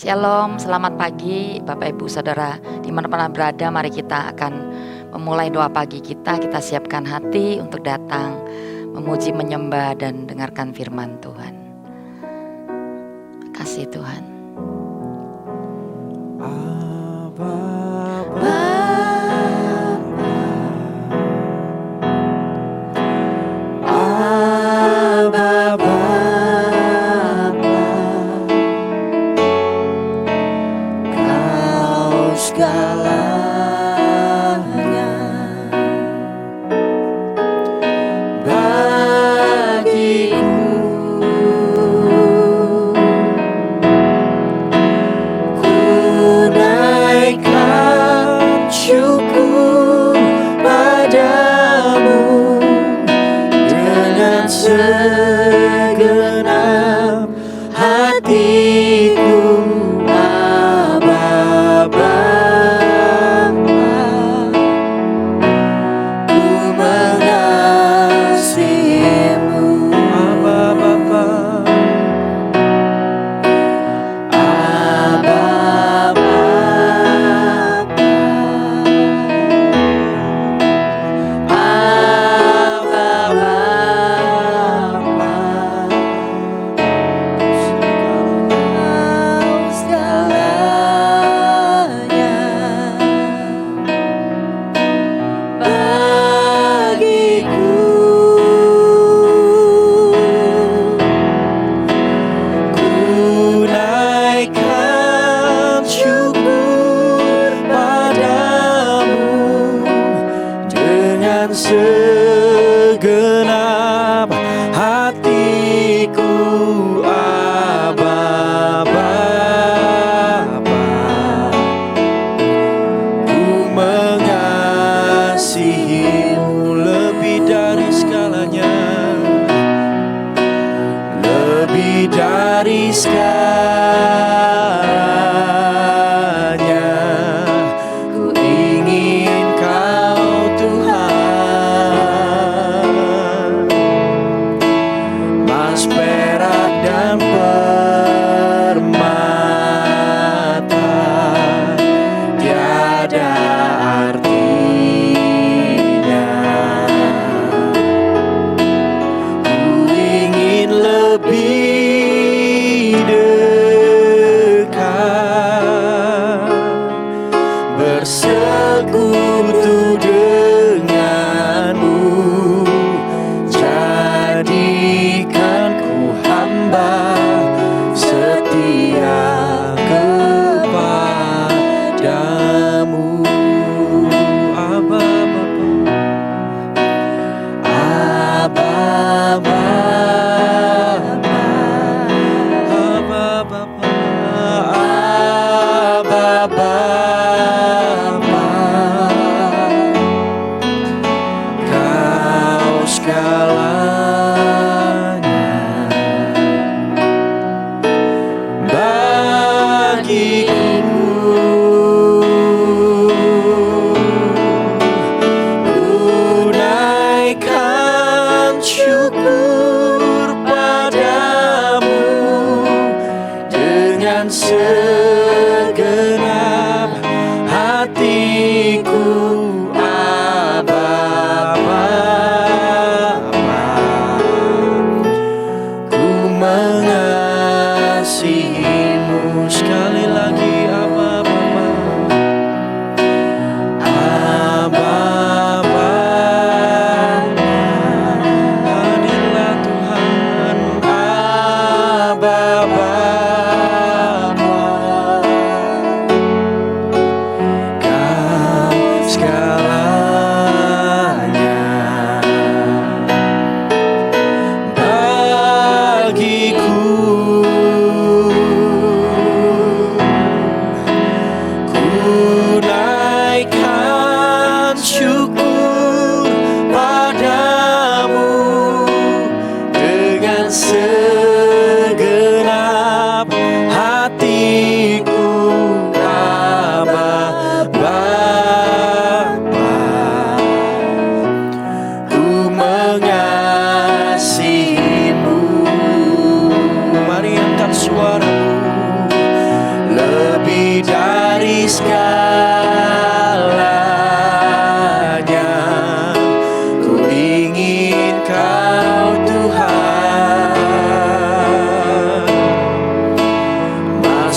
Shalom, selamat pagi Bapak Ibu Saudara dimanapun berada. Mari kita akan memulai doa pagi kita. Kita siapkan hati untuk datang memuji, menyembah, dan dengarkan firman Tuhan. Kasih Tuhan.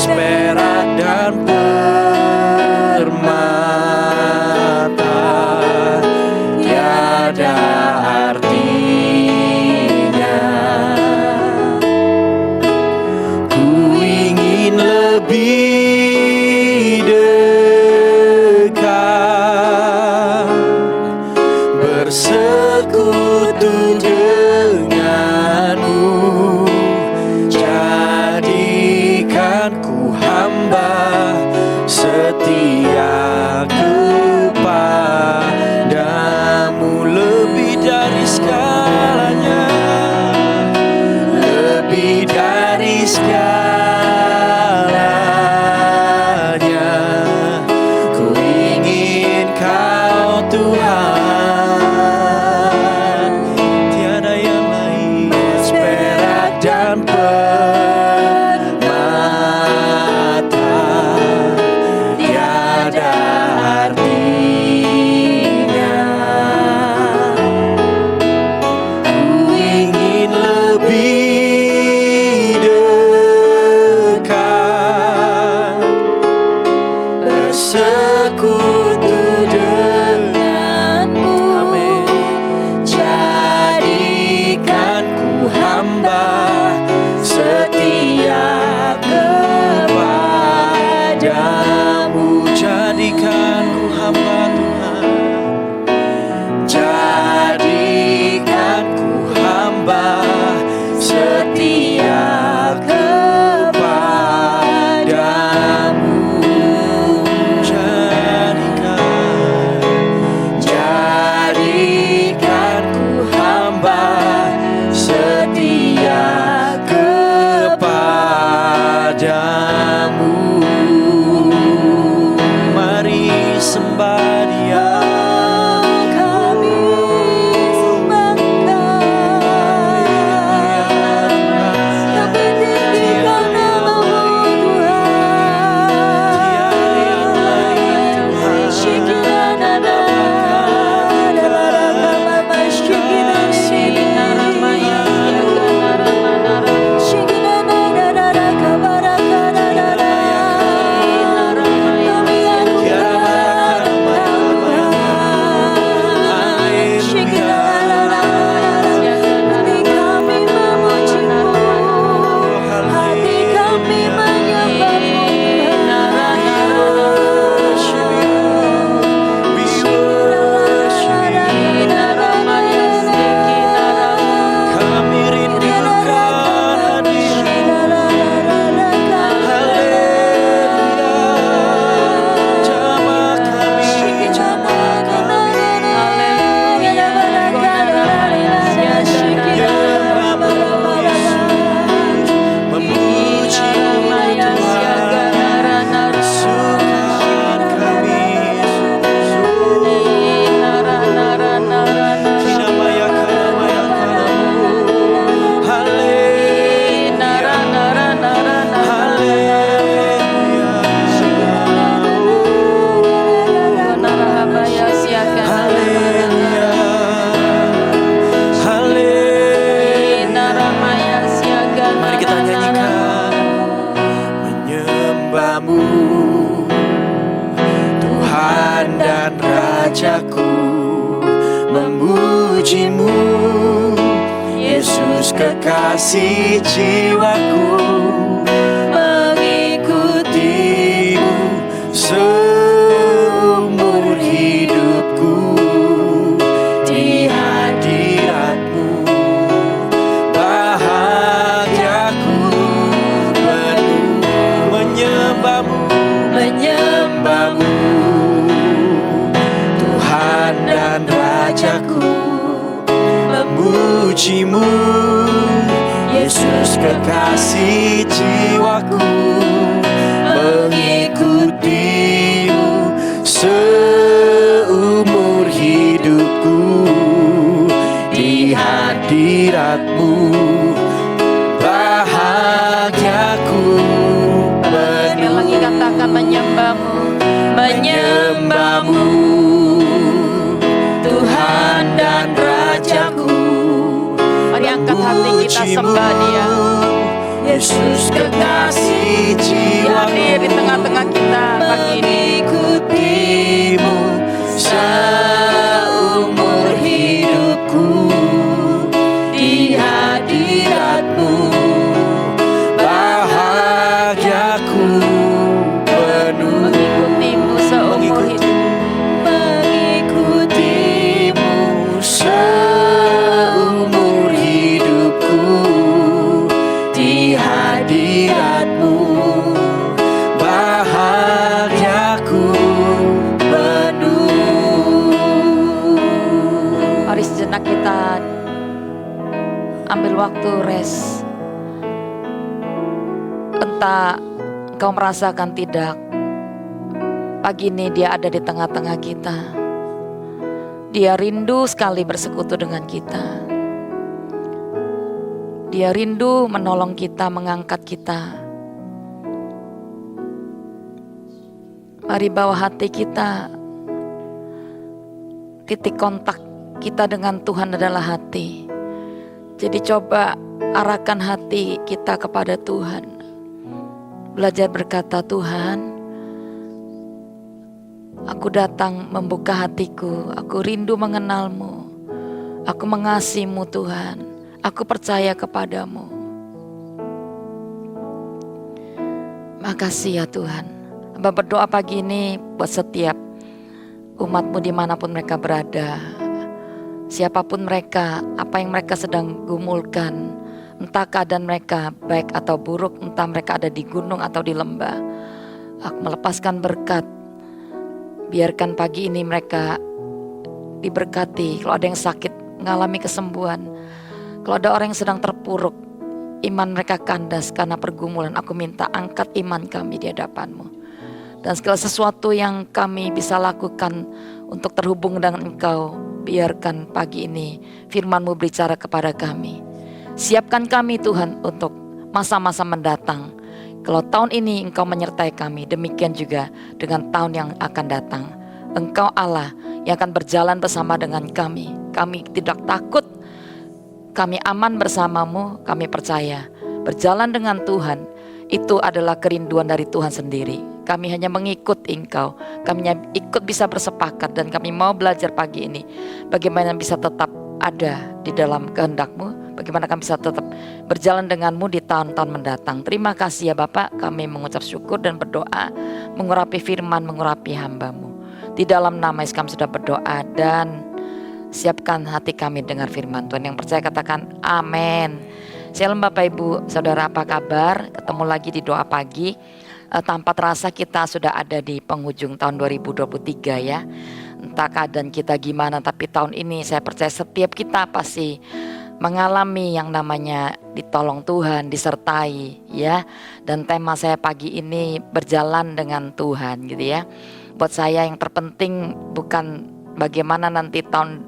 perak dan permata tiada artinya. Ku ingin lebih dekat, bersekutu denganmu. Jadikan ku hamba setia kepadamu, lebih dari segalanya, lebih dari segalanya. Ku ingin Kau Tuhan, tiada yang lain. Perak dan permata tiada artinya. Ku ingin lebih dekat, bersekutu denganmu. Amin. Jadikan ku hamba setia kepadamu. Jadikan ku hamba Tuhan, jadikan ku hamba setia kepadamu. Jadikan ku hamba setia kepadamu. Mari sembah Dia, kami sembah kami tinggikan nama-Mu Tuhan. Shikirana Rajaku, memuji-Mu, Yesus kekasih jiwaku, mengikuti-Mu seumur hidupku. Di hadirat-Mu bahagiaku penuh, menyembah-Mu, menyembah-Mu, Tuhan dan Rajaku, memuji-Mu, Yesus kekasih jiwaku, mengikuti-Mu seumur hidupku. Di hadirat-Mu bahagiaku penuh. Sekali lagi katakan menyembah-Mu, menyembah-Mu, Tuhan dan Rajaku. Mari angkat hati kita sembah Dia. Yesus kekasih Dia hadir di jiwaku, tengah-tengah kita pagi ini. mengikutimu seumur hidupku, di hadiratmu bahagiaku penuh. Mengikutimu seumur hidup. Mengikutimu seumur hidupku, di hadiratmu bahagiaku penuh. Mari sejenak kita ambil waktu rest. Entah engkau merasakan tidak, pagi ini dia ada di tengah-tengah kita. Dia rindu sekali bersekutu dengan kita. Dia rindu menolong kita, mengangkat kita. Mari bawa hati kita. Titik kontak kita dengan Tuhan adalah hati. Jadi coba arahkan hati kita kepada Tuhan. Belajar berkata, Tuhan, aku datang membuka hatiku, aku rindu mengenal-Mu, aku mengasihi-Mu Tuhan, aku percaya kepadamu. Makasih ya Tuhan. Hamba berdoa pagi ini buat setiap umat-Mu dimanapun mereka berada. Siapapun mereka, apa yang mereka sedang gumulkan, entah keadaan mereka baik atau buruk, entah mereka ada di gunung atau di lembah, aku melepaskan berkat. Biarkan pagi ini mereka diberkati. Kalau ada yang sakit, mengalami kesembuhan. Kalau ada orang yang sedang terpuruk, iman mereka kandas karena pergumulan, aku minta angkat iman kami di hadapan-Mu. Dan segala sesuatu yang kami bisa lakukan untuk terhubung dengan Engkau, biarkan pagi ini firman-Mu berbicara kepada kami. Siapkan kami Tuhan untuk masa-masa mendatang. Kalau tahun ini Engkau menyertai kami, demikian juga dengan tahun yang akan datang. Engkau Allah yang akan berjalan bersama dengan kami. Kami tidak takut, kami aman bersama-Mu, kami percaya. Berjalan dengan Tuhan, itu adalah kerinduan dari Tuhan sendiri. Kami hanya mengikut Engkau, kami hanya ikut bisa bersepakat, dan kami mau belajar pagi ini bagaimana bisa tetap ada di dalam kehendak-Mu, bagaimana kami bisa tetap berjalan dengan-Mu di tahun-tahun mendatang. Terima kasih ya Bapak, kami mengucap syukur dan berdoa, mengurapi firman, mengurapi hamba-Mu. Di dalam nama Yesus kami sudah berdoa dan siapkan hati kami dengar firman Tuhan. Yang percaya katakan amin. Shalom Bapak Ibu, Saudara, apa kabar? Ketemu lagi di doa pagi. Tanpa terasa kita sudah ada di penghujung tahun 2023 ya. Entah keadaan kita gimana, tapi tahun ini saya percaya setiap kita pasti mengalami yang namanya ditolong Tuhan, disertai ya. Dan tema saya pagi ini berjalan dengan Tuhan gitu ya. Buat saya yang terpenting bukan bagaimana nanti tahun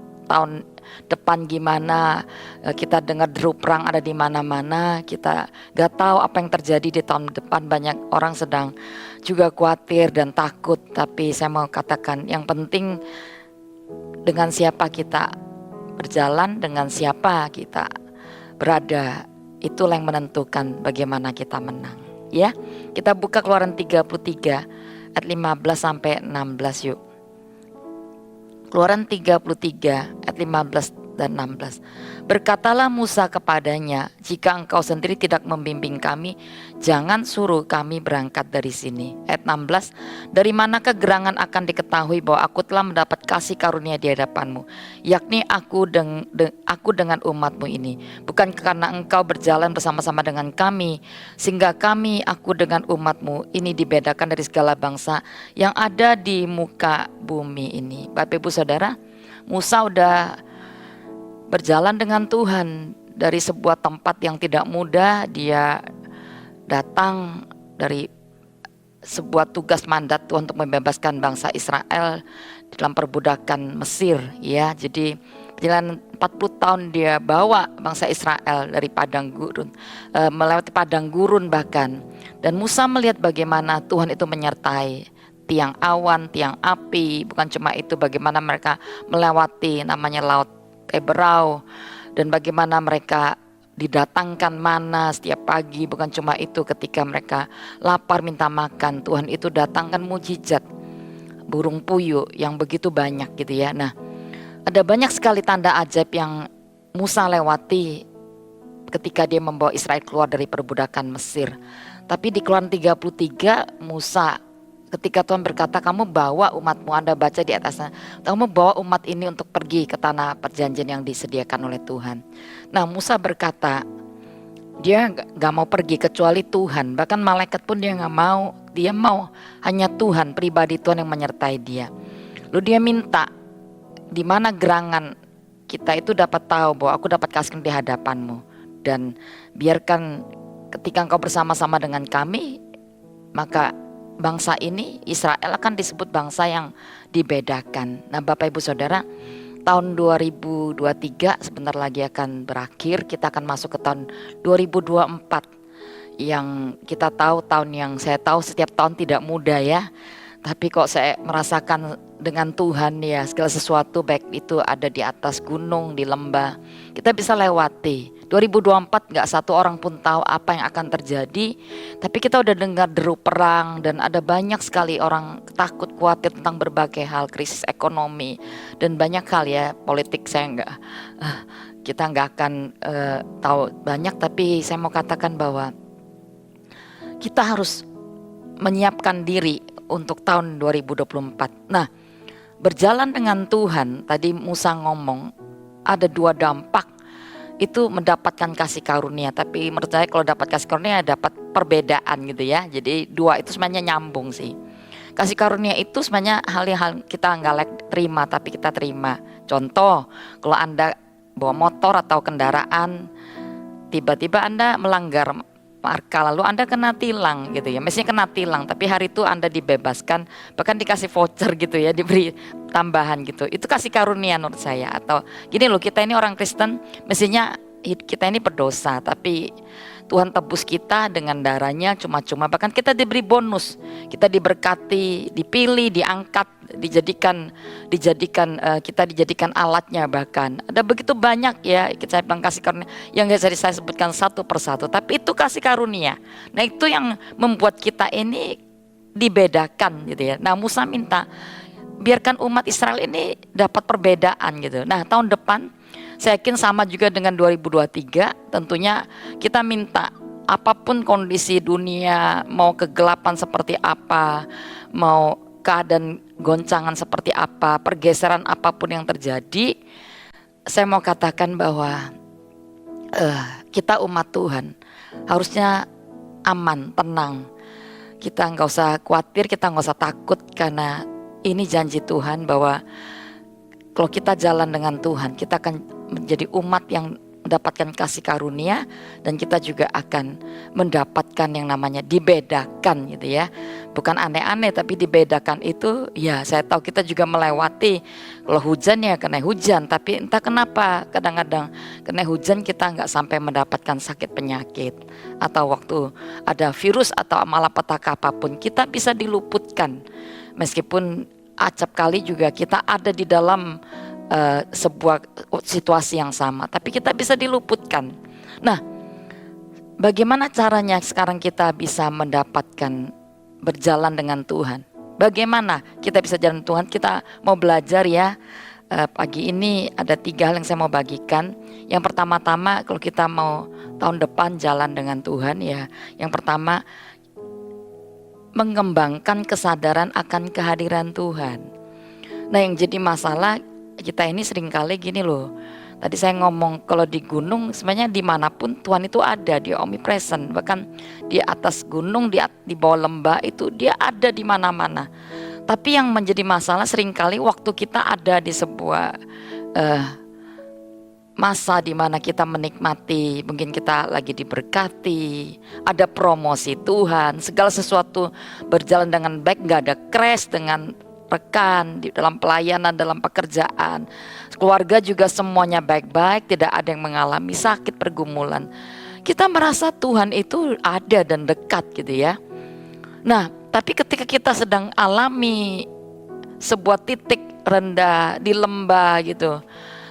depan gimana, kita dengar deru perang ada di mana-mana, kita gak tahu apa yang terjadi di tahun depan. Banyak orang sedang juga khawatir dan takut, tapi saya mau katakan yang penting dengan siapa kita berjalan, dengan siapa kita berada, itulah yang menentukan bagaimana kita menang ya. Kita buka Keluaran 33 ayat 15 sampai 16 yuk. Keluaran 33 ayat 15 dan 16. Berkatalah Musa kepadanya, jika engkau sendiri tidak membimbing kami, jangan suruh kami berangkat dari sini. Ayat 16. Dari manakah gerangan akan diketahui bahwa aku telah mendapat kasih karunia di hadapanmu, yakni aku dengan umatmu ini, bukan karena engkau berjalan bersama-sama dengan kami, sehingga aku dengan umatmu ini dibedakan dari segala bangsa yang ada di muka bumi ini. Bapak Ibu Saudara, Musa udah berjalan dengan Tuhan dari sebuah tempat yang tidak mudah. Dia datang dari sebuah tugas mandat Tuhan untuk membebaskan bangsa Israel dalam perbudakan Mesir ya. Jadi perjalanan 40 tahun dia bawa bangsa Israel dari padang gurun, melewati padang gurun bahkan. Dan Musa melihat bagaimana Tuhan itu menyertai tiang awan, tiang api. Bukan cuma itu, bagaimana mereka melewati namanya laut Ebrau, dan bagaimana mereka didatangkan mana setiap pagi. Bukan cuma itu, ketika mereka lapar minta makan, Tuhan itu datangkan mujizat burung puyuh yang begitu banyak gitu ya. Nah, ada banyak sekali tanda ajaib yang Musa lewati ketika dia membawa Israel keluar dari perbudakan Mesir. Tapi di Keluaran 33, Musa, ketika Tuhan berkata, kamu bawa umatmu, Anda baca di atasnya, kamu bawa umat ini untuk pergi ke tanah perjanjian yang disediakan oleh Tuhan. Nah, Musa berkata, dia gak mau pergi kecuali Tuhan. Bahkan malaikat pun dia gak mau. Dia mau hanya Tuhan, pribadi Tuhan yang menyertai dia. Lalu dia minta, di mana gerangan kita itu dapat tahu bahwa aku dapat kasih di hadapanmu. Dan biarkan ketika engkau bersama-sama dengan kami, maka bangsa ini, Israel, akan disebut bangsa yang dibedakan. Nah, Bapak Ibu Saudara, tahun 2023 sebentar lagi akan berakhir. Kita akan masuk ke tahun 2024 yang kita tahu, tahun yang saya tahu setiap tahun tidak mudah ya. Tapi kok saya merasakan dengan Tuhan ya, segala sesuatu baik itu ada di atas gunung, di lembah, kita bisa lewati. 2024 gak satu orang pun tahu apa yang akan terjadi. Tapi kita udah dengar deru perang, dan ada banyak sekali orang takut, khawatir tentang berbagai hal, krisis ekonomi dan banyak hal ya. Politik kita nggak akan tahu banyak. Tapi saya mau katakan bahwa kita harus menyiapkan diri untuk tahun 2024. Nah, berjalan dengan Tuhan, tadi Musa ngomong ada 2 dampak itu mendapatkan kasih karunia. Tapi menurut saya kalau dapat kasih karunia dapat perbedaan gitu ya. Jadi 2 itu sebenarnya nyambung sih. Kasih karunia itu sebenarnya hal-hal kita nggak terima tapi kita terima. Contoh, kalau Anda bawa motor atau kendaraan, tiba-tiba Anda melanggar marka, lalu Anda kena tilang gitu ya. Mestinya kena tilang, tapi hari itu Anda dibebaskan, bahkan dikasih voucher gitu ya, diberi tambahan gitu. Itu kasih karunia menurut saya. Atau gini loh, kita ini orang Kristen, mestinya kita ini berdosa, tapi Tuhan tebus kita dengan darahnya cuma-cuma. Bahkan kita diberi bonus, kita diberkati, dipilih, diangkat, kita dijadikan alatnya. Bahkan ada begitu banyak ya, saya bilang kasih karunia yang gak bisa saya sebutkan satu persatu, tapi itu kasih karunia. Nah, itu yang membuat kita ini dibedakan gitu ya. Nah, Musa minta biarkan umat Israel ini dapat perbedaan gitu. Nah, tahun depan saya yakin sama juga dengan 2023, tentunya kita minta apapun kondisi dunia, mau kegelapan seperti apa, mau keadaan goncangan seperti apa, pergeseran apapun yang terjadi, saya mau katakan bahwa kita umat Tuhan harusnya aman, tenang. Kita nggak usah khawatir, kita nggak usah takut, karena ini janji Tuhan bahwa kalau kita jalan dengan Tuhan, kita akan menjadi umat yang mendapatkan kasih karunia, dan kita juga akan mendapatkan yang namanya dibedakan gitu ya. Bukan aneh-aneh, tapi dibedakan itu ya, saya tahu kita juga melewati. Kalau hujan ya kena hujan, tapi entah kenapa kadang-kadang kena hujan kita nggak sampai mendapatkan sakit penyakit, atau waktu ada virus atau malapetaka apapun kita bisa diluputkan. Meskipun acap kali juga kita ada di dalam sebuah situasi yang sama, tapi kita bisa diluputkan. Nah, bagaimana caranya sekarang kita bisa mendapatkan berjalan dengan Tuhan? Bagaimana kita bisa jalan dengan Tuhan? Kita mau belajar ya. Pagi ini ada 3 hal yang saya mau bagikan. Yang pertama-tama, kalau kita mau tahun depan jalan dengan Tuhan ya, yang pertama mengembangkan kesadaran akan kehadiran Tuhan. Nah, yang jadi masalah kita ini seringkali gini loh. Tadi saya ngomong kalau di gunung, sebenarnya dimanapun Tuhan itu ada, dia omnipresent. Bahkan di atas gunung, di bawah lembah itu dia ada di mana-mana. Tapi yang menjadi masalah seringkali waktu kita ada di sebuah masa di mana kita menikmati, mungkin kita lagi diberkati, ada promosi Tuhan, segala sesuatu berjalan dengan baik, gak ada crash dengan rekan, di dalam pelayanan, dalam pekerjaan, keluarga juga semuanya baik-baik, tidak ada yang mengalami sakit, pergumulan. Kita merasa Tuhan itu ada dan dekat gitu ya. Nah, tapi ketika kita sedang alami sebuah titik rendah di lembah gitu,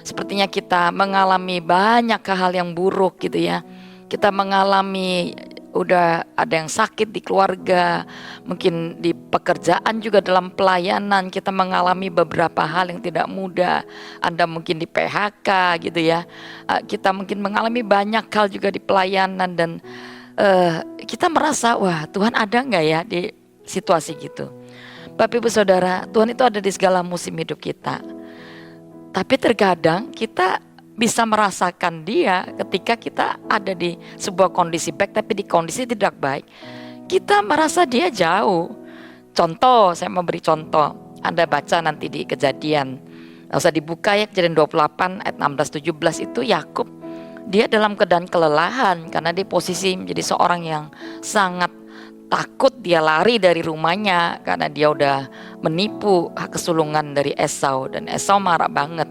sepertinya kita mengalami banyak hal yang buruk gitu ya. Kita mengalami udah ada yang sakit di keluarga, mungkin di pekerjaan juga dalam pelayanan kita mengalami beberapa hal yang tidak mudah. Anda mungkin di PHK gitu ya. Kita mungkin mengalami banyak hal juga di pelayanan dan kita merasa wah Tuhan ada nggak ya di situasi gitu. Bapak Ibu Saudara, Tuhan itu ada di segala musim hidup kita. Tapi terkadang kita bisa merasakan dia ketika kita ada di sebuah kondisi baik tapi di kondisi tidak baik. Kita merasa dia jauh. Contoh, saya mau beri contoh. Anda baca nanti di Kejadian. Nggak usah dibuka ya, Kejadian 28 ayat 16-17 itu Yakub. Dia dalam keadaan kelelahan karena dia posisi menjadi seorang yang sangat takut. Dia lari dari rumahnya karena dia udah menipu kesulungan dari Esau dan Esau marah banget.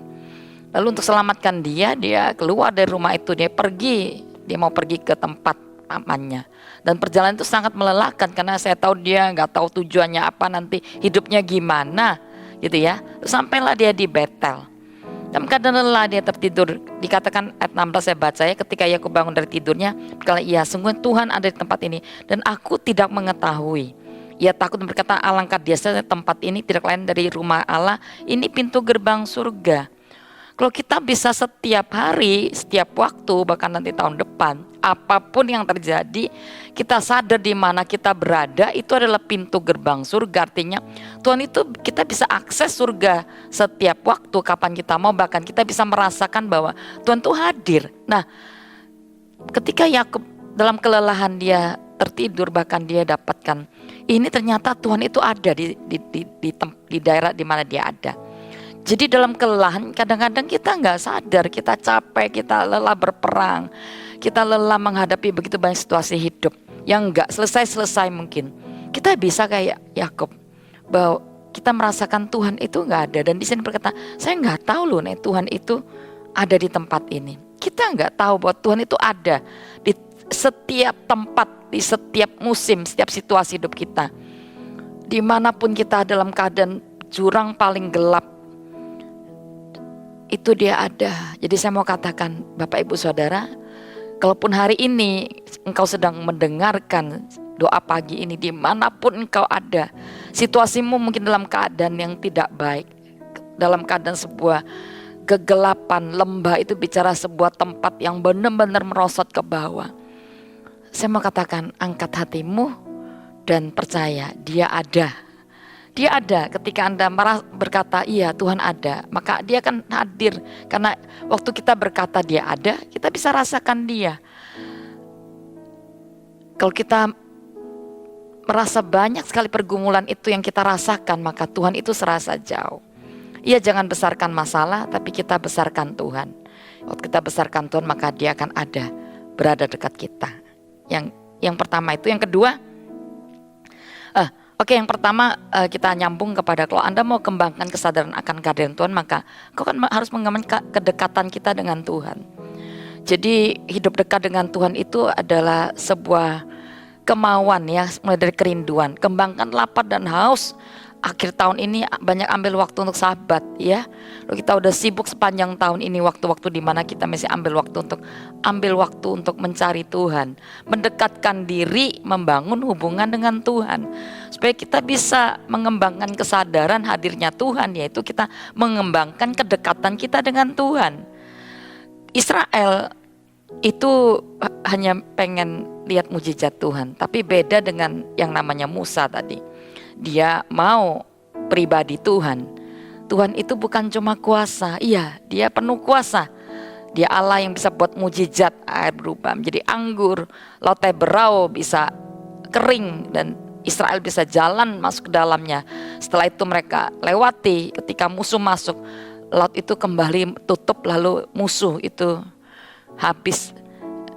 Lalu untuk selamatkan dia keluar dari rumah itu, dia mau pergi ke tempat pamannya. Dan perjalanan itu sangat melelahkan karena saya tahu dia nggak tahu tujuannya apa, nanti hidupnya gimana gitu ya. Terus sampailah dia di Betel. Dalam keadaan lelah dia tertidur. Dikatakan ayat 16 saya baca ya, ketika Yakub bangun dari tidurnya, berkata, "Iya, sungguh Tuhan ada di tempat ini dan aku tidak mengetahui." Ia takut dan berkata, "Alangkah biasanya tempat ini tidak lain dari rumah Allah, ini pintu gerbang surga." Kalau kita bisa setiap hari, setiap waktu, bahkan nanti tahun depan, apapun yang terjadi, kita sadar di mana kita berada, itu adalah pintu gerbang surga. Artinya Tuhan itu kita bisa akses surga setiap waktu, kapan kita mau, bahkan kita bisa merasakan bahwa Tuhan itu hadir. Nah, ketika Yakub dalam kelelahan dia tertidur, bahkan dia dapatkan ini, ternyata Tuhan itu ada di daerah di mana dia ada. Jadi dalam kelelahan kadang-kadang kita nggak sadar, kita capek, kita lelah berperang, kita lelah menghadapi begitu banyak situasi hidup yang nggak selesai mungkin. Kita bisa kayak Yakub, bahwa kita merasakan Tuhan itu nggak ada. Dan di sini berkata, saya nggak tahu loh nih Tuhan itu ada di tempat ini. Kita nggak tahu bahwa Tuhan itu ada di setiap tempat, di setiap musim, setiap situasi hidup kita. Dimanapun kita dalam keadaan jurang paling gelap, itu dia ada. Jadi saya mau katakan Bapak Ibu Saudara, kalaupun hari ini engkau sedang mendengarkan doa pagi ini, dimanapun engkau ada, situasimu mungkin dalam keadaan yang tidak baik, dalam keadaan sebuah kegelapan, lembah itu bicara sebuah tempat yang benar-benar merosot ke bawah. Saya mau katakan, angkat hatimu dan percaya dia ada. Dia ada. Ketika Anda berkata, iya Tuhan ada, maka dia akan hadir. Karena waktu kita berkata dia ada, kita bisa rasakan dia. Kalau kita merasa banyak sekali pergumulan itu yang kita rasakan, maka Tuhan itu serasa jauh. Iya, jangan besarkan masalah, tapi kita besarkan Tuhan. Waktu kita besarkan Tuhan, maka dia akan ada, berada dekat kita. Yang pertama itu. Yang kedua, Oke, yang pertama kita nyambung kepada kalau Anda mau kembangkan kesadaran akan kehadiran Tuhan, maka kau kan harus mengembangkan kedekatan kita dengan Tuhan. Jadi hidup dekat dengan Tuhan itu adalah sebuah kemauan ya, mulai dari kerinduan. Kembangkan lapar dan haus. Akhir tahun ini banyak ambil waktu untuk sahabat ya. Lalu kita udah sibuk sepanjang tahun ini, waktu-waktu di mana kita masih ambil waktu untuk mencari Tuhan, mendekatkan diri, membangun hubungan dengan Tuhan, supaya kita bisa mengembangkan kesadaran hadirnya Tuhan, yaitu kita mengembangkan kedekatan kita dengan Tuhan. Israel itu hanya pengen lihat mujizat Tuhan, tapi beda dengan yang namanya Musa tadi. Dia mau pribadi Tuhan. Tuhan itu bukan cuma kuasa, iya dia penuh kuasa. Dia Allah yang bisa buat mujizat, air berubah menjadi anggur, laut Teberau bisa kering dan Israel bisa jalan masuk ke dalamnya. Setelah itu mereka lewati, ketika musuh masuk, laut itu kembali tutup, lalu musuh itu habis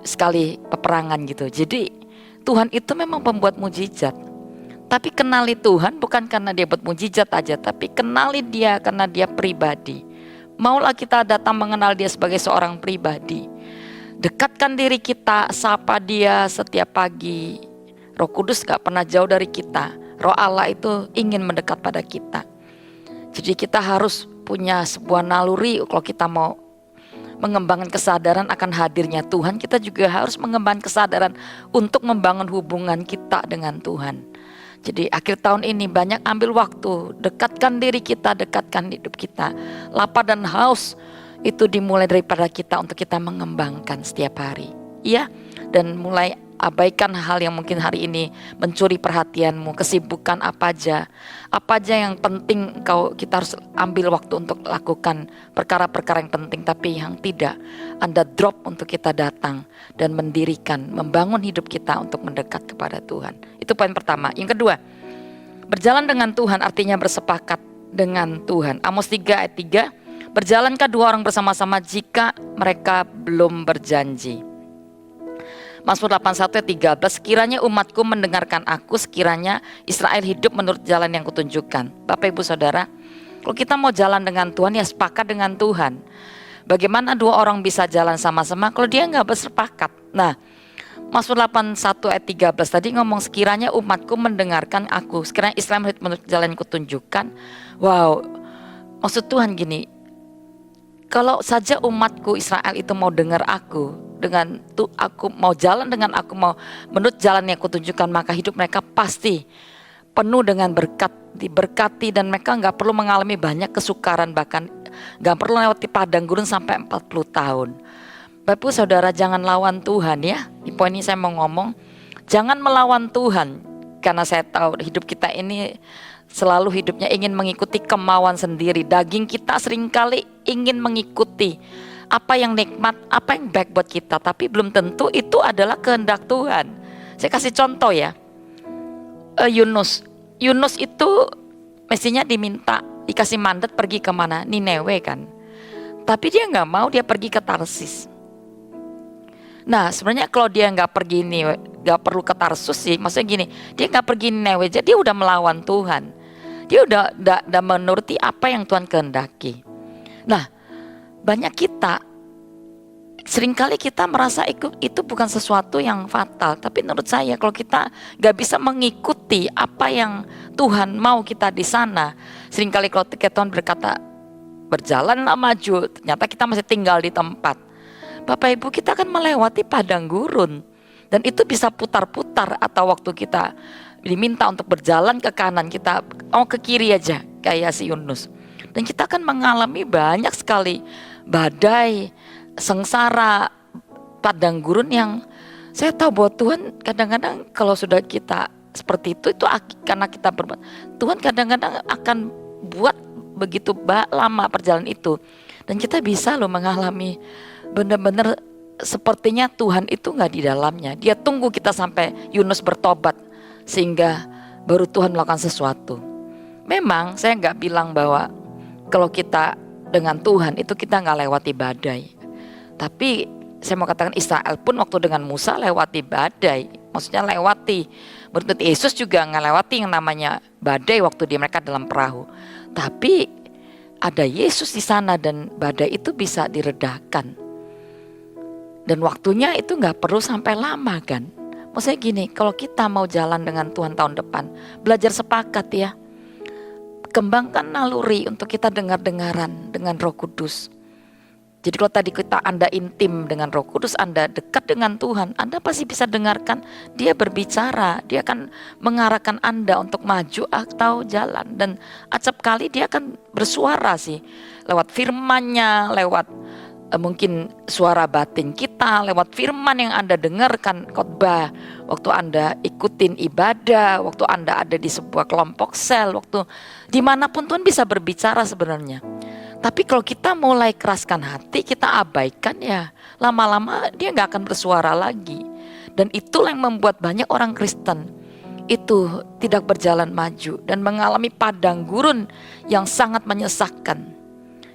sekali peperangan gitu. Jadi Tuhan itu memang pembuat mujizat. Tapi kenali Tuhan bukan karena dia buat mujizat aja, tapi kenali dia karena dia pribadi. Maulah kita datang mengenal dia sebagai seorang pribadi. Dekatkan diri kita, sapa dia setiap pagi. Roh Kudus gak pernah jauh dari kita. Roh Allah itu ingin mendekat pada kita. Jadi kita harus punya sebuah naluri kalau kita mau mengembangkan kesadaran akan hadirnya Tuhan, kita juga harus mengembangkan kesadaran untuk membangun hubungan kita dengan Tuhan. Jadi akhir tahun ini banyak ambil waktu, dekatkan diri kita, dekatkan hidup kita. Lapar dan haus itu dimulai daripada kita untuk kita mengembangkan setiap hari. Iya, dan mulai abaikan hal yang mungkin hari ini mencuri perhatianmu, kesibukan apa aja yang penting kita harus ambil waktu untuk lakukan perkara-perkara yang penting, tapi yang tidak Anda drop untuk kita datang dan mendirikan, membangun hidup kita untuk mendekat kepada Tuhan. Itu poin pertama. Yang kedua, berjalan dengan Tuhan artinya bersepakat dengan Tuhan. Amos 3 ayat 3, berjalankah dua orang bersama-sama jika mereka belum berjanji? Mazmur 81 ayat 13, sekiranya umatku mendengarkan aku, sekiranya Israel hidup menurut jalan yang kutunjukkan. Bapak Ibu Saudara, kalau kita mau jalan dengan Tuhan, ya sepakat dengan Tuhan. Bagaimana dua orang bisa jalan sama-sama kalau dia nggak bersepakat? Nah, Mazmur 81 ayat 13 tadi ngomong sekiranya umatku mendengarkan aku, sekiranya Israel hidup menurut jalan yang kutunjukkan. Wow, maksud Tuhan gini, kalau saja umatku Israel itu mau dengar aku, dengan tuh aku mau jalan dengan aku, mau menurut jalan yang kutunjukkan, maka hidup mereka pasti penuh dengan berkat, diberkati, dan mereka nggak perlu mengalami banyak kesukaran, bahkan nggak perlu lewati padang gurun sampai 40 tahun. Bapak Saudara, jangan lawan Tuhan ya. Di poin ini saya mau ngomong, jangan melawan Tuhan, karena saya tahu hidup kita ini selalu hidupnya ingin mengikuti kemauan sendiri. Daging kita seringkali ingin mengikuti apa yang nikmat, apa yang baik buat kita, tapi belum tentu itu adalah kehendak Tuhan. Saya kasih contoh ya, Yunus itu mestinya dikasih mandat pergi kemana? Nineve kan. Tapi dia nggak mau, dia pergi ke Tarsis. Nah sebenarnya kalau dia nggak pergi nggak perlu ke Tarsus sih, maksudnya gini, dia nggak pergi Nineve, jadi dia udah melawan Tuhan. Dia udah menuruti apa yang Tuhan kehendaki. Nah, banyak kita, seringkali kita merasa itu bukan sesuatu yang fatal. Tapi menurut saya kalau kita gak bisa mengikuti apa yang Tuhan mau kita di sana, seringkali kalau Tuhan berkata berjalanlah maju, ternyata kita masih tinggal di tempat. Bapak Ibu, kita akan melewati padang gurun, dan itu bisa putar-putar, atau waktu kita diminta untuk berjalan ke kanan, kita ke kiri aja kayak si Yunus. Dan kita akan mengalami banyak sekali badai, sengsara, padang gurun yang saya tahu bahwa Tuhan kadang-kadang kalau sudah kita seperti itu karena kita berbuat. Tuhan kadang-kadang akan buat begitu lama perjalanan itu. Dan kita bisa loh mengalami benar-benar sepertinya Tuhan itu gak di dalamnya. Dia tunggu kita sampai Yunus bertobat sehingga baru Tuhan melakukan sesuatu. Memang saya gak bilang bahwa kalau kita dengan Tuhan itu kita gak lewati badai. Tapi saya mau katakan Israel pun waktu dengan Musa lewati badai. Maksudnya lewati. Menurut Yesus juga gak lewati yang namanya badai waktu mereka dalam perahu. Tapi ada Yesus di sana dan badai itu bisa diredakan. Dan waktunya itu gak perlu sampai lama kan. Maksudnya gini, kalau kita mau jalan dengan Tuhan tahun depan, belajar sepakat ya. Kembangkan naluri untuk kita dengar-dengaran dengan Roh Kudus. Jadi kalau tadi Anda intim dengan Roh Kudus, Anda dekat dengan Tuhan, Anda pasti bisa dengarkan dia berbicara. Dia akan mengarahkan Anda untuk maju atau jalan. Dan acap kali dia akan bersuara sih, lewat firman-Nya, lewat mungkin suara batin kita, lewat firman yang Anda dengarkan khotbah, waktu Anda ikutin ibadah, waktu Anda ada di sebuah kelompok sel, waktu dimanapun Tuhan bisa berbicara sebenarnya. Tapi kalau kita mulai keraskan hati, kita abaikan ya, lama-lama dia gak akan bersuara lagi. Dan itulah yang membuat banyak orang Kristen itu tidak berjalan maju dan mengalami padang gurun yang sangat menyesakkan.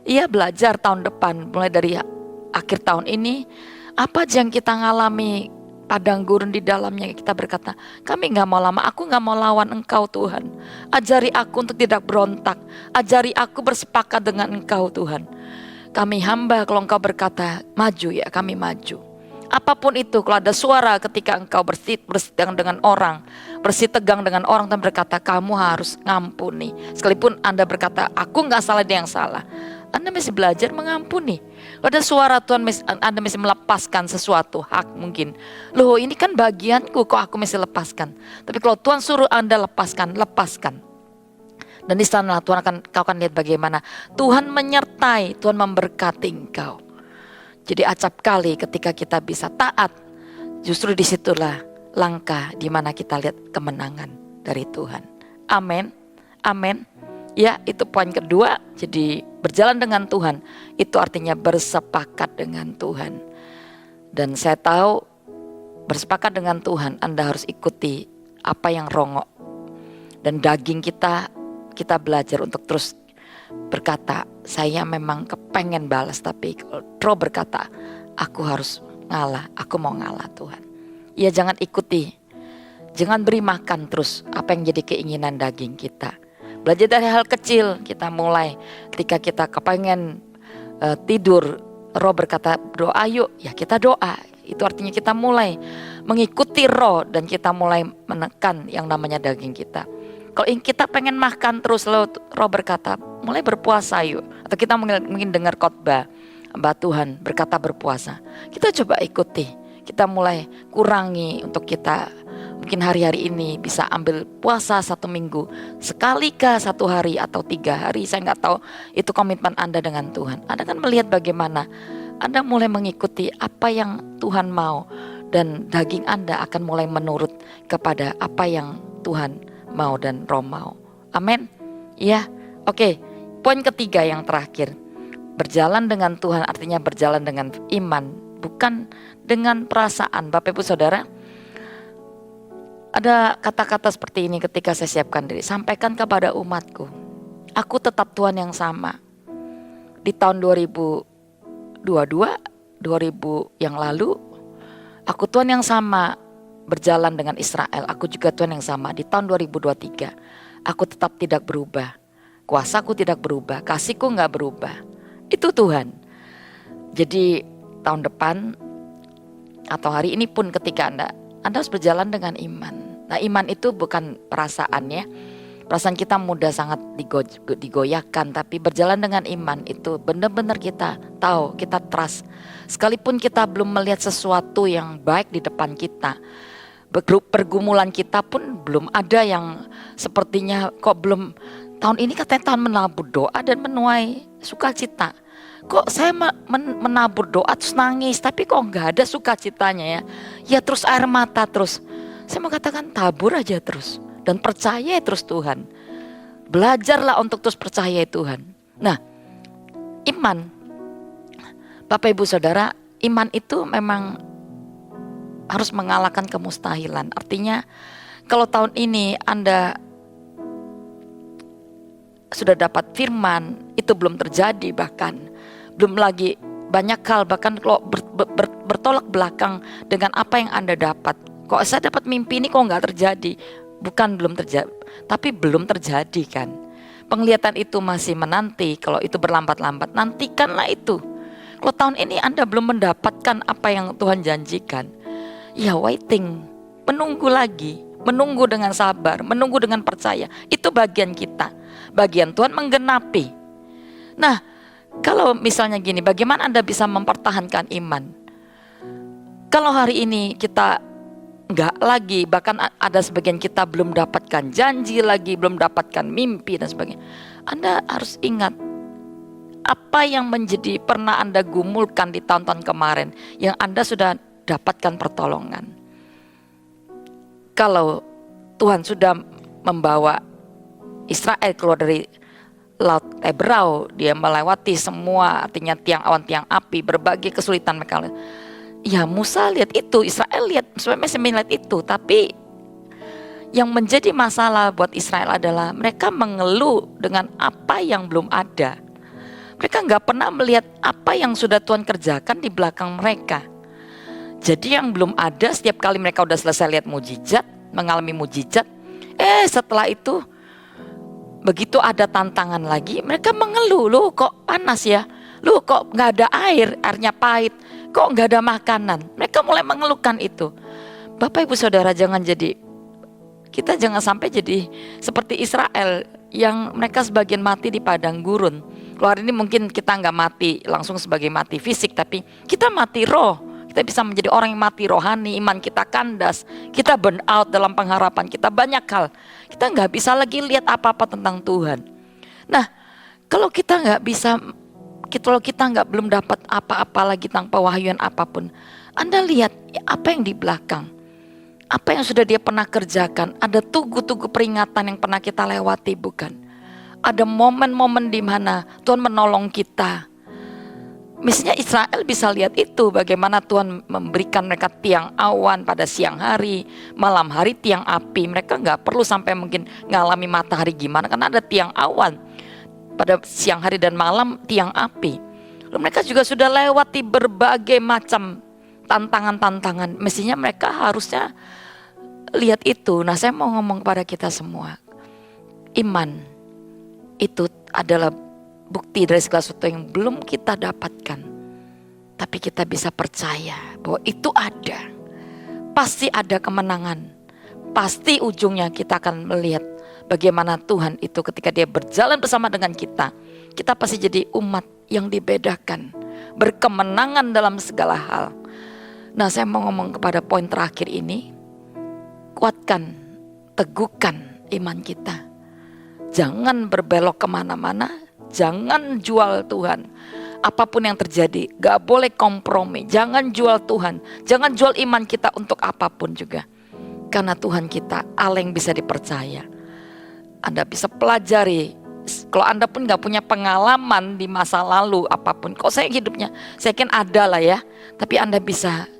Ia belajar tahun depan, mulai dari akhir tahun ini, apa aja yang kita ngalami padang gurun di dalamnya, kita berkata, kami gak mau lama, aku gak mau lawan Engkau Tuhan. Ajari aku untuk tidak berontak, ajari aku bersepakat dengan Engkau Tuhan. Kami hamba, kalau Engkau berkata maju ya kami maju. Apapun itu, kalau ada suara ketika Engkau bersitegang dengan orang, Tuhan berkata kamu harus ngampuni. Sekalipun Anda berkata aku gak salah, dia yang salah, Anda mesti belajar mengampuni. Ada suara Tuhan, Anda mesti melepaskan sesuatu hak mungkin. Loh, ini kan bagianku, kok aku mesti lepaskan. Tapi kalau Tuhan suruh Anda lepaskan, lepaskan. Dan di sana kau akan lihat bagaimana Tuhan menyertai, Tuhan memberkati engkau. Jadi acap kali ketika kita bisa taat, justru disitulah langkah di mana kita lihat kemenangan dari Tuhan. Amin, amin. Ya, itu poin kedua. Jadi berjalan dengan Tuhan itu artinya bersepakat dengan Tuhan. Dan saya tahu bersepakat dengan Tuhan Anda harus ikuti apa yang rongok. Dan daging kita belajar untuk terus berkata, saya memang kepengen balas, tapi kalau berkata, aku harus ngalah, aku mau ngalah Tuhan. Ya, jangan ikuti, jangan beri makan terus apa yang jadi keinginan daging kita. Belajar dari hal kecil, kita mulai ketika kita kepengen tidur, roh berkata doa yuk, ya kita doa. Itu artinya kita mulai mengikuti roh dan kita mulai menekan yang namanya daging kita. Kalau kita pengen makan terus, roh berkata mulai berpuasa yuk. Atau kita mungkin dengar khotbah, Mbak Tuhan berkata berpuasa. Kita coba ikuti, kita mulai kurangi untuk kita mungkin hari-hari ini bisa ambil puasa 1 minggu, sekali kah 1 hari atau 3 hari, saya nggak tahu itu komitmen Anda dengan Tuhan. Anda kan melihat bagaimana Anda mulai mengikuti apa yang Tuhan mau, dan daging Anda akan mulai menurut kepada apa yang Tuhan mau dan Roh mau. Amin. Ya, oke. Poin ketiga yang terakhir, berjalan dengan Tuhan artinya berjalan dengan iman, bukan dengan perasaan. Bapak Ibu Saudara, ada kata-kata seperti ini ketika saya siapkan diri. Sampaikan kepada umatku, aku tetap Tuhan yang sama. Di tahun 2022, 2000 yang lalu, aku Tuhan yang sama berjalan dengan Israel. Aku juga Tuhan yang sama. Di tahun 2023, aku tetap tidak berubah. Kuasaku tidak berubah, kasihku gak berubah. Itu Tuhan. Jadi tahun depan atau hari ini pun ketika Anda harus berjalan dengan iman. Nah, iman itu bukan perasaan ya. Perasaan kita mudah sangat digoyahkan, tapi berjalan dengan iman itu benar-benar kita tahu, kita trust. Sekalipun kita belum melihat sesuatu yang baik di depan kita, pergumulan kita pun belum ada yang sepertinya kok belum. Tahun ini katanya tahun menabur doa dan menuai sukacita. Kok saya menabur doa terus nangis, tapi kok nggak ada sukacitanya ya? Ya terus air mata terus. Saya mau katakan tabur aja terus dan percaya terus Tuhan. Belajarlah untuk terus percaya Tuhan. Nah, iman, Bapak Ibu Saudara, iman itu memang harus mengalahkan kemustahilan. Artinya kalau tahun ini Anda sudah dapat firman, itu belum terjadi, bahkan belum lagi banyak hal, bahkan kalau bertolak belakang dengan apa yang Anda dapat. Kok saya dapat mimpi ini kok nggak terjadi? Bukan belum terjadi, tapi belum terjadi kan. Penglihatan itu masih menanti. Kalau itu berlambat-lambat, nantikanlah itu. Kalau tahun ini Anda belum mendapatkan apa yang Tuhan janjikan, ya waiting, menunggu lagi, menunggu dengan sabar, menunggu dengan percaya. Itu bagian kita. Bagian Tuhan menggenapi. Nah, kalau misalnya gini, bagaimana Anda bisa mempertahankan iman? Kalau hari ini kita enggak lagi, bahkan ada sebagian kita belum dapatkan janji lagi, belum dapatkan mimpi dan sebagainya. Anda harus ingat apa yang menjadi pernah Anda gumulkan di tahun-tahun kemarin, yang Anda sudah dapatkan pertolongan. Kalau Tuhan sudah membawa Israel keluar dari Laut Tebrau, dia melewati semua, artinya tiang awan, tiang api, berbagai kesulitan mereka. Ya Musa lihat itu, Israel lihat, mereka melihat itu. Tapi yang menjadi masalah buat Israel adalah mereka mengeluh dengan apa yang belum ada. Mereka gak pernah melihat apa yang sudah Tuhan kerjakan di belakang mereka. Jadi yang belum ada, setiap kali mereka udah selesai lihat mujizat, mengalami mujizat, setelah itu begitu ada tantangan lagi, mereka mengeluh, loh kok panas ya, loh kok gak ada air, airnya pahit, kok gak ada makanan. Mereka mulai mengeluhkan itu. Bapak Ibu Saudara, kita jangan sampai jadi seperti Israel yang mereka sebagian mati di padang gurun. Kalau hari ini mungkin kita nggak mati langsung sebagai mati fisik, tapi kita mati roh. Kita bisa menjadi orang yang mati rohani, iman kita kandas, kita burn out dalam pengharapan kita, banyak hal. Kita nggak bisa lagi lihat apa-apa tentang Tuhan. Nah, kalau kita nggak bisa, kalau kita nggak belum dapat apa-apa lagi tentang pewahyuan apapun, Anda lihat apa yang di belakang. Apa yang sudah dia pernah kerjakan. Ada tugu-tugu peringatan yang pernah kita lewati, bukan? Ada momen-momen di mana Tuhan menolong kita. Misalnya Israel bisa lihat itu, bagaimana Tuhan memberikan mereka tiang awan pada siang hari, malam hari tiang api. Mereka nggak perlu sampai mungkin ngalami matahari gimana, karena ada tiang awan. Pada siang hari dan malam tiang api. Lalu mereka juga sudah lewati berbagai macam tantangan-tantangan. Mestinya mereka harusnya lihat itu. Nah, saya mau ngomong kepada kita semua, iman itu adalah bukti dari segala sesuatu yang belum kita dapatkan, tapi kita bisa percaya bahwa itu ada. Pasti ada kemenangan. Pasti ujungnya kita akan melihat bagaimana Tuhan itu ketika dia berjalan bersama dengan kita. Kita pasti jadi umat yang dibedakan, berkemenangan dalam segala hal. Nah, saya mau ngomong kepada poin terakhir ini. Kuatkan, teguhkan iman kita. Jangan berbelok kemana-mana. Jangan jual Tuhan. Apapun yang terjadi, gak boleh kompromi. Jangan jual Tuhan. Jangan jual iman kita untuk apapun juga. Karena Tuhan kita Allah yang bisa dipercaya. Anda bisa pelajari. Kalau Anda pun gak punya pengalaman di masa lalu apapun. Kok saya hidupnya, saya yakin ada lah ya. Tapi Anda bisa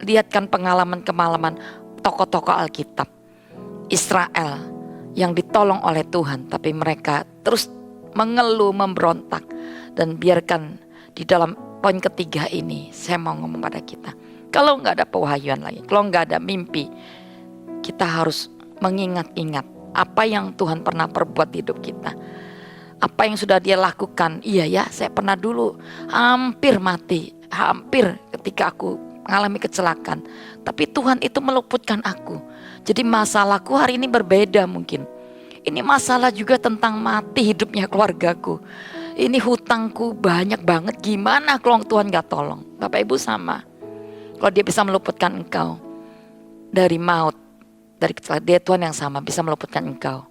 lihatkan pengalaman-pengalaman tokoh-tokoh Alkitab. Israel yang ditolong oleh Tuhan, tapi mereka terus mengeluh, memberontak. Dan biarkan di dalam poin ketiga ini, saya mau ngomong pada kita, kalau nggak ada pewahyuan lagi, kalau nggak ada mimpi, kita harus mengingat-ingat apa yang Tuhan pernah perbuat di hidup kita. Apa yang sudah dia lakukan. Iya ya, saya pernah dulu hampir mati, hampir ketika aku mengalami kecelakaan, tapi Tuhan itu meluputkan aku. Jadi masalahku hari ini berbeda mungkin. Ini masalah juga tentang mati hidupnya keluargaku. Ini hutangku banyak banget, gimana kalau Tuhan gak tolong? Bapak Ibu sama. Kalau dia bisa meluputkan engkau dari maut, dari kecelakaan, dia Tuhan yang sama bisa meluputkan engkau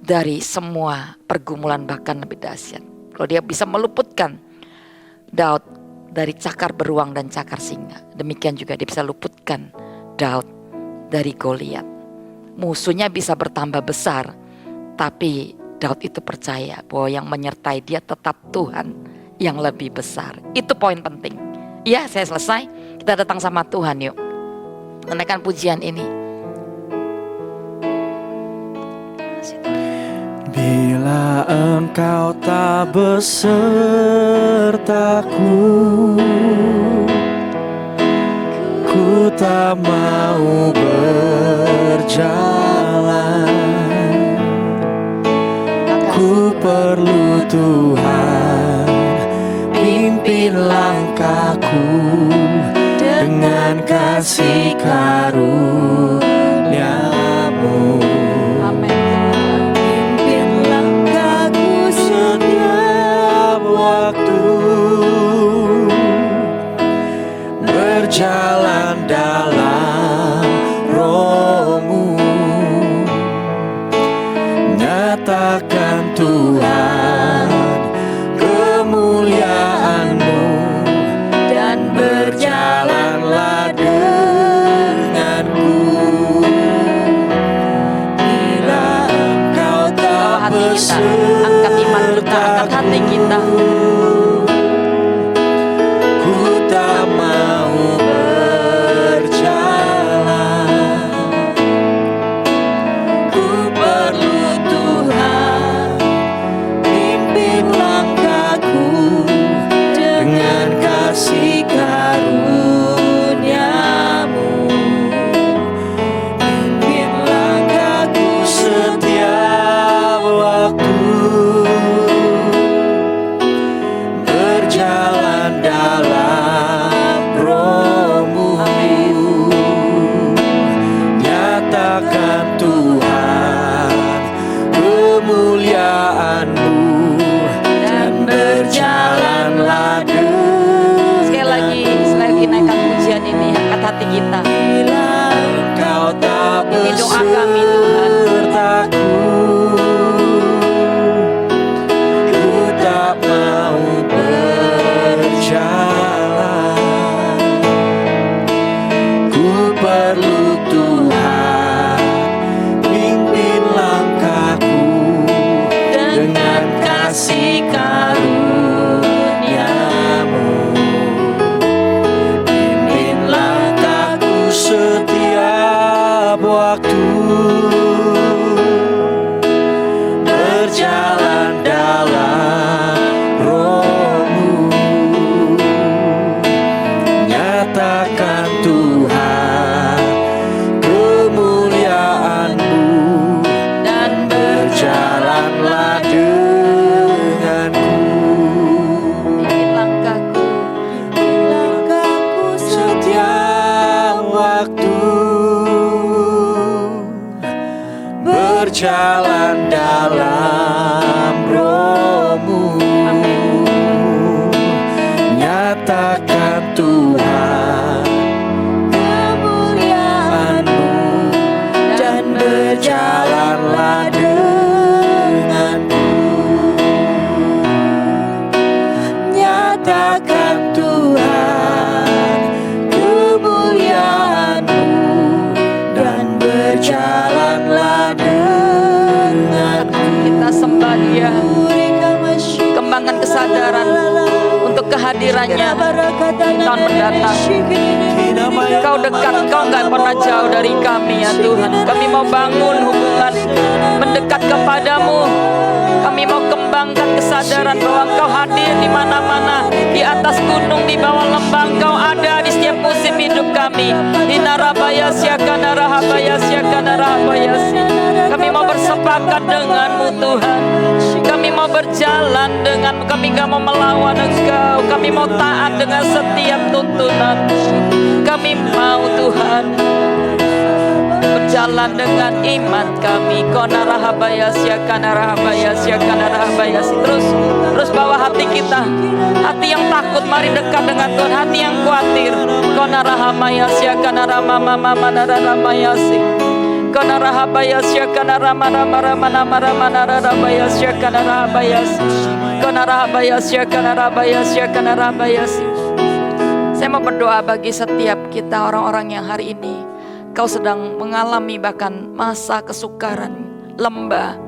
dari semua pergumulan bahkan lebih dahsyat. Kalau dia bisa meluputkan Daud dari cakar beruang dan cakar singa, demikian juga dia bisa luputkan Daud dari Goliat. Musuhnya bisa bertambah besar, tapi Daud itu percaya bahwa yang menyertai dia tetap Tuhan yang lebih besar. Itu poin penting. Ya, saya selesai. Kita datang sama Tuhan yuk. Menaikkan pujian ini. Bila engkau tak besertaku, ku tak mau berjalan. Ku perlu Tuhan, pimpin langkahku dengan kasih karunia-Mu. Berjalan dalam Roh-Mu, nyatakan Tuhan kemuliaan-Mu, dan berjalanlah denganku. Bila engkau tak besertaku, angkat iman kita, angkat hati kita. kasih karunia-Mu, pimpin langkahku setiap waktu. berjalan dalam Roh-Mu. Nyatakan Tuhan kemuliaan-Mu dan berjalanlah denganku. bimbing langkahku. Setiap waktu berjalan dalam Roh-Mu. Nyatakan Tuhan kemuliaan-Mu dan berjalanlah denganku. Nyatakan Tuhan kemuliaan-Mu dan berjalanlah denganku. Kita sembah Dia, kembangkan kesadaran untuk kehadirannya tahun mendatang. Kau dekat, Kau nggak pernah jauh dari kami ya Tuhan. Kami mau bangun hubungan mendekat kepadamu. Kami mau kembangkan kesadaran bahwa Engkau hadir di mana-mana, di atas gunung, di bawah lembah. Engkau ada di setiap musim hidup kami. Di Narabayasya Kanarahabayasya Kanarahabayasya. Kami mau bersepakat denganmu Tuhan. Kami mau berjalan denganmu. Kami gak mau melawan Engkau. Kami mau taat dengan setiap tuntunanmu. Kami mau Tuhan berjalan dengan iman kami. Konarahabayasya Kanarahabayasya Kanarahabayasya. Terus bawa hati kita, hati yang takut, mari dekat dengan Tuhan. Hati yang khawatir, Konarahamayasya Kanarahamayasya Konarahabayasya Kanarahamayasya Konarahabayasya Kanarahabayasya Kanarahabayasya. Saya mau berdoa bagi setiap kita orang-orang yang hari ini Kau sedang mengalami bahkan masa kesukaran, lembah.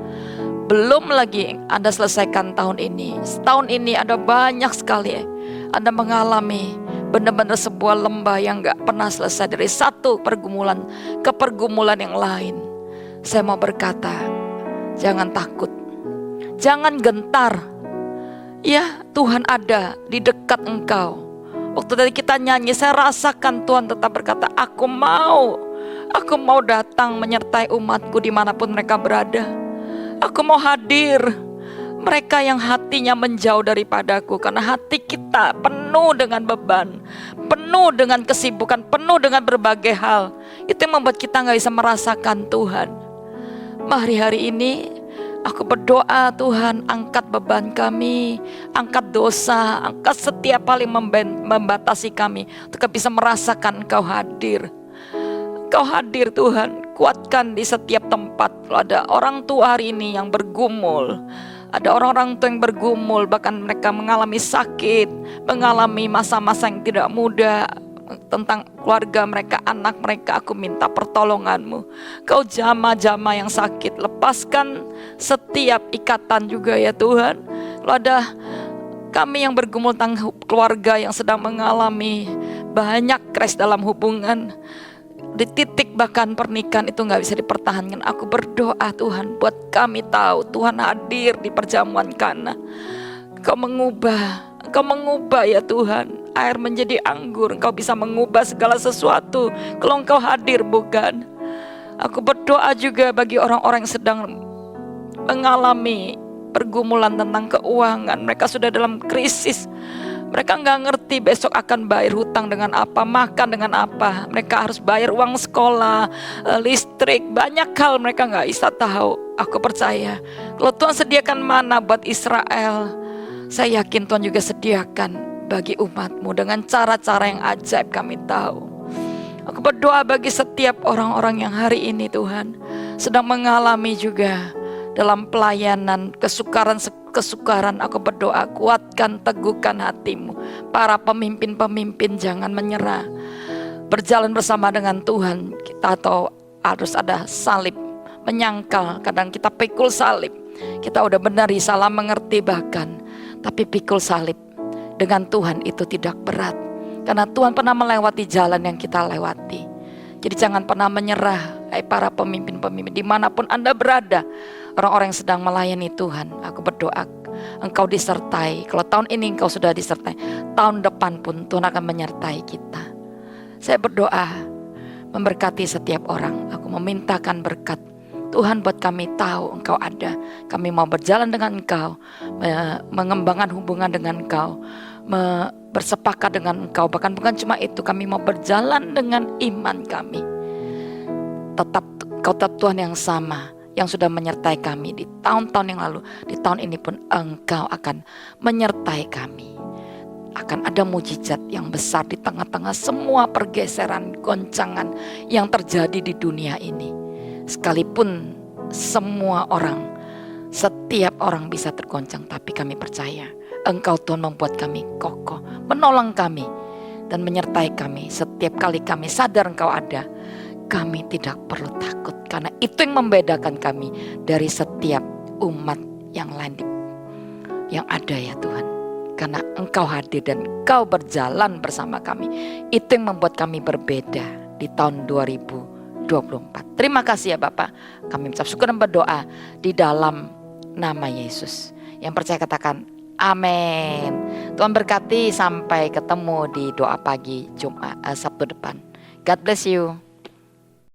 Belum lagi Anda selesaikan tahun ini. Setahun ini ada banyak sekali Anda mengalami benar-benar sebuah lembah yang gak pernah selesai, dari satu pergumulan ke pergumulan yang lain. Saya mau berkata, jangan takut, jangan gentar. Ya, Tuhan ada di dekat engkau. Waktu tadi kita nyanyi, saya rasakan Tuhan tetap berkata, Aku mau datang menyertai umatku dimanapun mereka berada. Aku mau hadir. Mereka yang hatinya menjauh daripadaku, karena hati kita penuh dengan beban, penuh dengan kesibukan, penuh dengan berbagai hal. Itu yang membuat kita gak bisa merasakan Tuhan. Mari hari ini aku berdoa, Tuhan, angkat beban kami, angkat dosa, angkat setiap hal yang membatasi kami, untuk bisa merasakan Engkau hadir. Engkau hadir Tuhan, kuatkan di setiap tempat. Kalau ada orang tua hari ini yang bergumul, ada orang-orang tua yang bergumul, bahkan mereka mengalami sakit, mengalami masa-masa yang tidak mudah, tentang keluarga mereka, anak mereka, aku minta pertolongan-Mu. Kau jama-jama yang sakit, lepaskan setiap ikatan juga ya Tuhan. Kalau ada kami yang bergumul tentang keluarga yang sedang mengalami banyak crash dalam hubungan, di titik bahkan pernikahan itu gak bisa dipertahankan, aku berdoa Tuhan, buat kami tahu Tuhan hadir di perjamuan Kana. Kau mengubah ya Tuhan, air menjadi anggur. Engkau bisa mengubah segala sesuatu kalau Engkau hadir, bukan? Aku berdoa juga bagi orang-orang yang sedang mengalami pergumulan tentang keuangan. Mereka sudah dalam krisis. Mereka gak ngerti besok akan bayar hutang dengan apa, makan dengan apa. Mereka harus bayar uang sekolah, listrik, banyak hal mereka gak bisa tahu. Aku percaya kalau Tuhan sediakan mana buat Israel, saya yakin Tuhan juga sediakan bagi umat-Mu dengan cara-cara yang ajaib kami tahu. Aku berdoa bagi setiap orang-orang yang hari ini Tuhan sedang mengalami juga dalam pelayanan kesukaran. Aku berdoa, kuatkan, teguhkan hatimu. Para pemimpin-pemimpin jangan menyerah, berjalan bersama dengan Tuhan. Kita tahu harus ada salib, menyangkal, kadang kita pikul salib. Kita udah benar, salah mengerti bahkan, tapi pikul salib dengan Tuhan itu tidak berat, karena Tuhan pernah melewati jalan yang kita lewati. Jadi jangan pernah menyerah, para pemimpin-pemimpin dimanapun Anda berada. orang-orang yang sedang melayani Tuhan, aku berdoa Engkau disertai. Kalau tahun ini Engkau sudah disertai, tahun depan pun Tuhan akan menyertai kita. Saya berdoa memberkati setiap orang. Aku memintakan berkat Tuhan buat kami tahu Engkau ada. Kami mau berjalan dengan Engkau, mengembangkan hubungan dengan Engkau, bersepakat dengan Engkau. Bahkan bukan cuma itu, kami mau berjalan dengan iman kami. Kau tetap Tuhan yang sama, yang sudah menyertai kami di tahun-tahun yang lalu. Di tahun ini pun Engkau akan menyertai kami. Akan ada mujizat yang besar di tengah-tengah semua pergeseran, goncangan yang terjadi di dunia ini. Sekalipun semua orang, setiap orang bisa tergoncang, tapi kami percaya Engkau Tuhan membuat kami kokoh, menolong kami dan menyertai kami. Setiap kali kami sadar Engkau ada, kami tidak perlu takut, karena itu yang membedakan kami dari setiap umat yang lain yang ada ya Tuhan. Karena Engkau hadir dan Engkau berjalan bersama kami. Itu yang membuat kami berbeda di tahun 2024. Terima kasih ya Bapak. Kami mengucap syukur dan berdoa di dalam nama Yesus. Yang percaya katakan amin. Tuhan berkati, sampai ketemu di doa pagi Sabtu depan. God bless you.